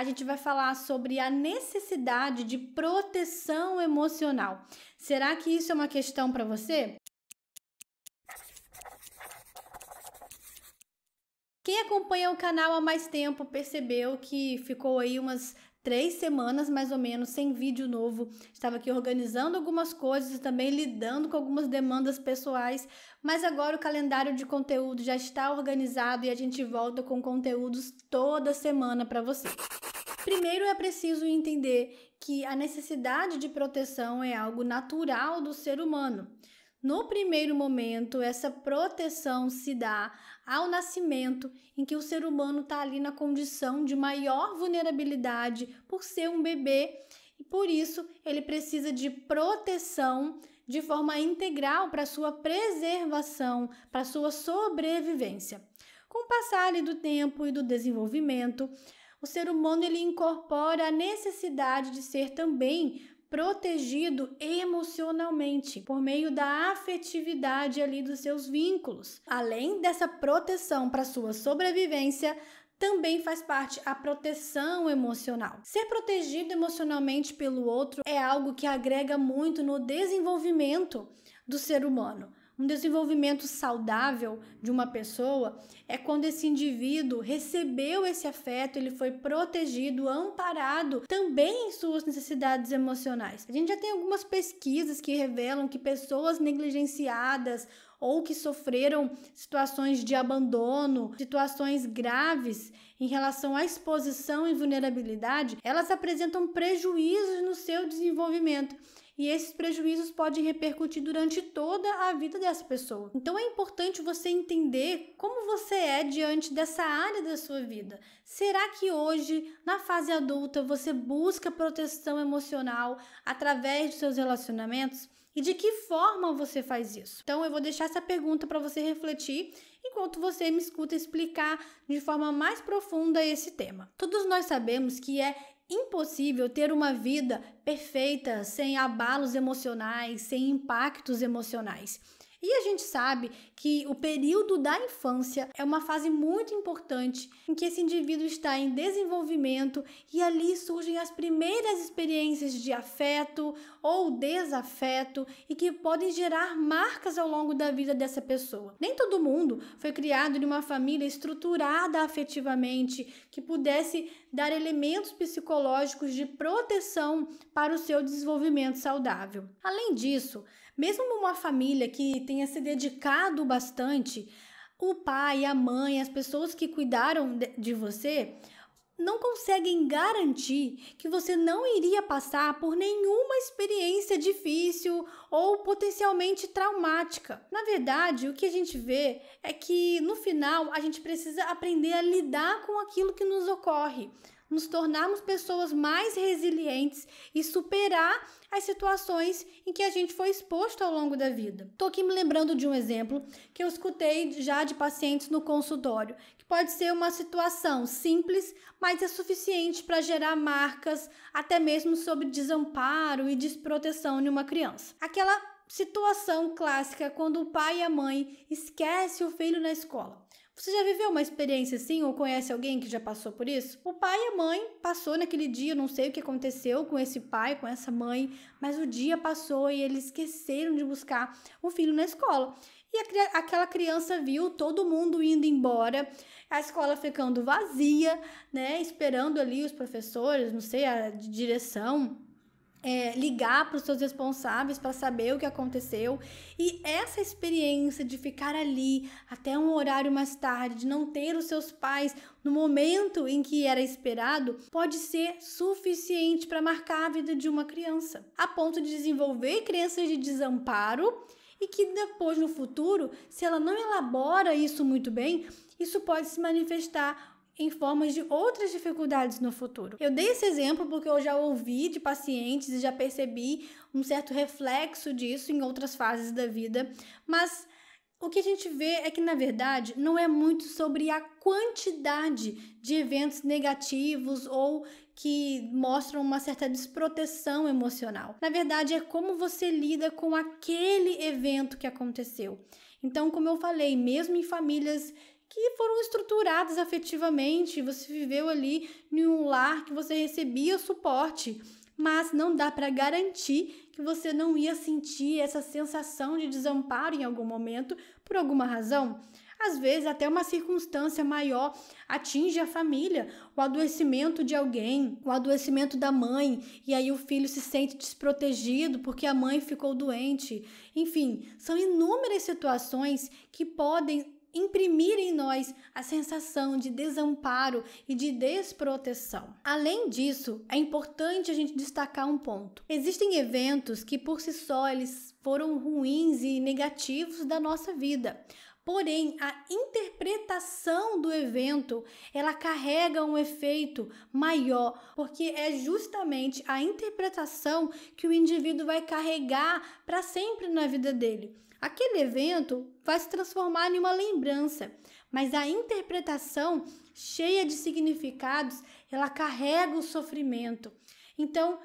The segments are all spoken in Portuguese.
a gente vai falar sobre a necessidade de proteção emocional. Será que isso é uma questão para você? Quem acompanha o canal há mais tempo percebeu que ficou aí umas 3 semanas mais ou menos sem vídeo novo. Estava aqui organizando algumas coisas e também lidando com algumas demandas pessoais, mas agora o calendário de conteúdo já está organizado e a gente volta com conteúdos toda semana para você. Primeiro é preciso entender que a necessidade de proteção é algo natural do ser humano. No primeiro momento, essa proteção se dá ao nascimento, em que o ser humano está ali na condição de maior vulnerabilidade por ser um bebê e por isso ele precisa de proteção de forma integral para sua preservação, para sua sobrevivência. Com o passar do tempo e do desenvolvimento, o ser humano ele incorpora a necessidade de ser também protegido emocionalmente, por meio da afetividade ali dos seus vínculos. Além dessa proteção para sua sobrevivência, também faz parte a proteção emocional. Ser protegido emocionalmente pelo outro é algo que agrega muito no desenvolvimento do ser humano. Um desenvolvimento saudável de uma pessoa é quando esse indivíduo recebeu esse afeto, ele foi protegido, amparado também em suas necessidades emocionais. A gente já tem algumas pesquisas que revelam que pessoas negligenciadas ou que sofreram situações de abandono, situações graves em relação à exposição e vulnerabilidade, elas apresentam prejuízos no seu desenvolvimento. E esses prejuízos podem repercutir durante toda a vida dessa pessoa. Então é importante você entender como você é diante dessa área da sua vida. Será que hoje, na fase adulta, você busca proteção emocional através dos seus relacionamentos? E de que forma você faz isso? Então eu vou deixar essa pergunta para você refletir enquanto você me escuta explicar de forma mais profunda esse tema. Todos nós sabemos que é impossível ter uma vida perfeita sem abalos emocionais, sem impactos emocionais. E a gente sabe que o período da infância é uma fase muito importante em que esse indivíduo está em desenvolvimento e ali surgem as primeiras experiências de afeto ou desafeto e que podem gerar marcas ao longo da vida dessa pessoa. Nem todo mundo foi criado em uma família estruturada afetivamente que pudesse dar elementos psicológicos de proteção para o seu desenvolvimento saudável. Além disso, mesmo uma família que tenha se dedicado bastante, o pai, a mãe, as pessoas que cuidaram de você não conseguem garantir que você não iria passar por nenhuma experiência difícil ou potencialmente traumática. Na verdade, o que a gente vê é que no final a gente precisa aprender a lidar com aquilo que nos ocorre, nos tornarmos pessoas mais resilientes e superar as situações em que a gente foi exposto ao longo da vida. Estou aqui me lembrando de um exemplo que eu escutei já de pacientes no consultório, que pode ser uma situação simples, mas é suficiente para gerar marcas, até mesmo sobre desamparo e desproteção em uma criança. Aquela situação clássica quando o pai e a mãe esquecem o filho na escola. Você já viveu uma experiência assim ou conhece alguém que já passou por isso? O pai e a mãe passou naquele dia, não sei o que aconteceu com esse pai, com essa mãe, mas o dia passou e eles esqueceram de buscar o filho na escola. E aquela criança viu todo mundo indo embora, a escola ficando vazia, né, esperando ali os professores, não sei, a direção, ligar para os seus responsáveis para saber o que aconteceu. E essa experiência de ficar ali até um horário mais tarde, de não ter os seus pais no momento em que era esperado, pode ser suficiente para marcar a vida de uma criança, a ponto de desenvolver crenças de desamparo e que depois, no futuro, se ela não elabora isso muito bem, isso pode se manifestar em formas de outras dificuldades no futuro. Eu dei esse exemplo porque eu já ouvi de pacientes e já percebi um certo reflexo disso em outras fases da vida, mas o que a gente vê é que, na verdade, não é muito sobre a quantidade de eventos negativos ou que mostram uma certa desproteção emocional. Na verdade, é como você lida com aquele evento que aconteceu. Então, como eu falei, mesmo em famílias que foram estruturadas afetivamente, você viveu ali em um lar que você recebia suporte, mas não dá para garantir que você não ia sentir essa sensação de desamparo em algum momento, por alguma razão. Às vezes, até uma circunstância maior atinge a família, o adoecimento de alguém, o adoecimento da mãe, e aí o filho se sente desprotegido porque a mãe ficou doente. Enfim, são inúmeras situações que podem imprimir em nós a sensação de desamparo e de desproteção. Além disso, é importante a gente destacar um ponto. Existem eventos que por si só eles foram ruins e negativos da nossa vida. Porém, a interpretação do evento, ela carrega um efeito maior, porque é justamente a interpretação que o indivíduo vai carregar para sempre na vida dele. Aquele evento vai se transformar em uma lembrança, mas a interpretação cheia de significados, ela carrega o sofrimento. Então,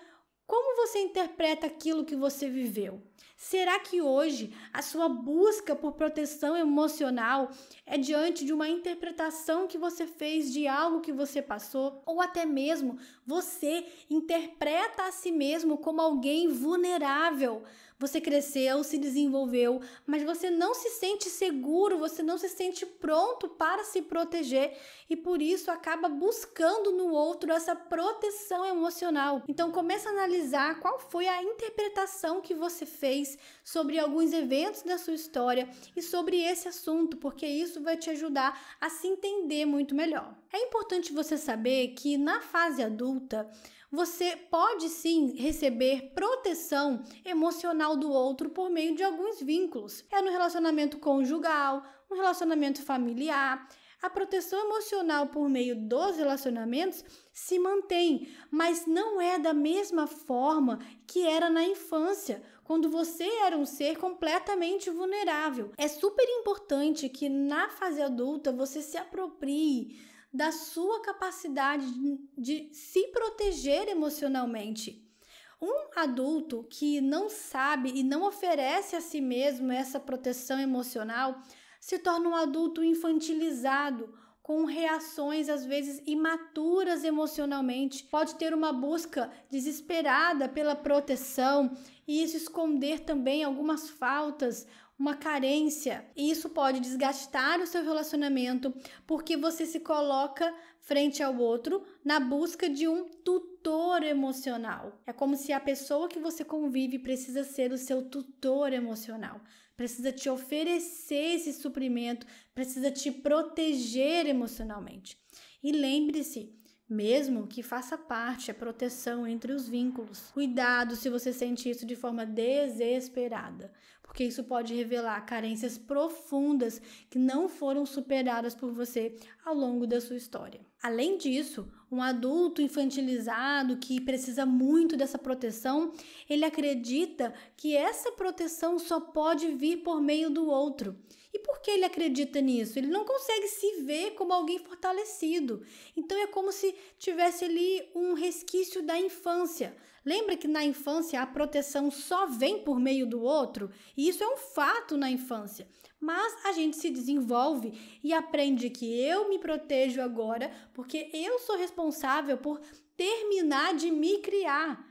como você interpreta aquilo que você viveu? Será que hoje a sua busca por proteção emocional é diante de uma interpretação que você fez de algo que você passou? Ou até mesmo você interpreta a si mesmo como alguém vulnerável? Você cresceu, se desenvolveu, mas você não se sente seguro, você não se sente pronto para se proteger e por isso acaba buscando no outro essa proteção emocional. Então começa a analisar qual foi a interpretação que você fez sobre alguns eventos da sua história e sobre esse assunto, porque isso vai te ajudar a se entender muito melhor. É importante você saber que na fase adulta, você pode sim receber proteção emocional do outro por meio de alguns vínculos. É no relacionamento conjugal, no relacionamento familiar. A proteção emocional por meio dos relacionamentos se mantém, mas não é da mesma forma que era na infância, quando você era um ser completamente vulnerável. É super importante que na fase adulta você se aproprie da sua capacidade de se proteger emocionalmente. Um adulto que não sabe e não oferece a si mesmo essa proteção emocional se torna um adulto infantilizado, com reações às vezes imaturas emocionalmente. Pode ter uma busca desesperada pela proteção e isso esconder também algumas faltas, uma carência, e isso pode desgastar o seu relacionamento porque você se coloca frente ao outro na busca de um tutor emocional. É como se a pessoa que você convive precisa ser o seu tutor emocional, precisa te oferecer esse suprimento, precisa te proteger emocionalmente. E lembre-se, mesmo que faça parte a proteção entre os vínculos. Cuidado se você sente isso de forma desesperada, porque isso pode revelar carências profundas que não foram superadas por você ao longo da sua história. Além disso, um adulto infantilizado que precisa muito dessa proteção, ele acredita que essa proteção só pode vir por meio do outro. E por que ele acredita nisso? Ele não consegue se ver como alguém fortalecido. Então é como se tivesse ali um resquício da infância. Lembra que na infância a proteção só vem por meio do outro? E isso é um fato na infância. Mas a gente se desenvolve e aprende que eu me protejo agora porque eu sou responsável por terminar de me criar.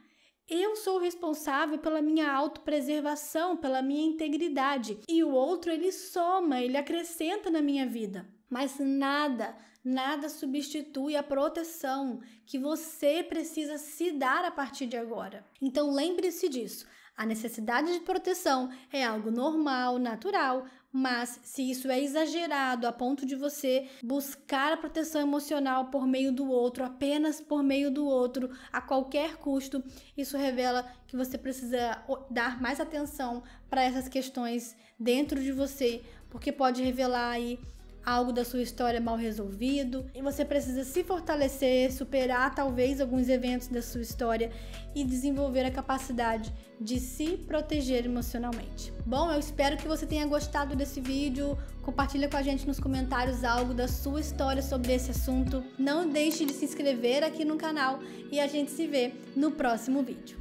Eu sou responsável pela minha autopreservação, pela minha integridade. E o outro, ele soma, ele acrescenta na minha vida. Mas nada substitui a proteção que você precisa se dar a partir de agora. Então lembre-se disso. A necessidade de proteção é algo normal, natural, mas se isso é exagerado a ponto de você buscar a proteção emocional por meio do outro, apenas por meio do outro, a qualquer custo, isso revela que você precisa dar mais atenção para essas questões dentro de você, porque pode revelar aí algo da sua história mal resolvido e você precisa se fortalecer, superar talvez alguns eventos da sua história e desenvolver a capacidade de se proteger emocionalmente. Bom, eu espero que você tenha gostado desse vídeo. Compartilha com a gente nos comentários algo da sua história sobre esse assunto. Não deixe de se inscrever aqui no canal e a gente se vê no próximo vídeo.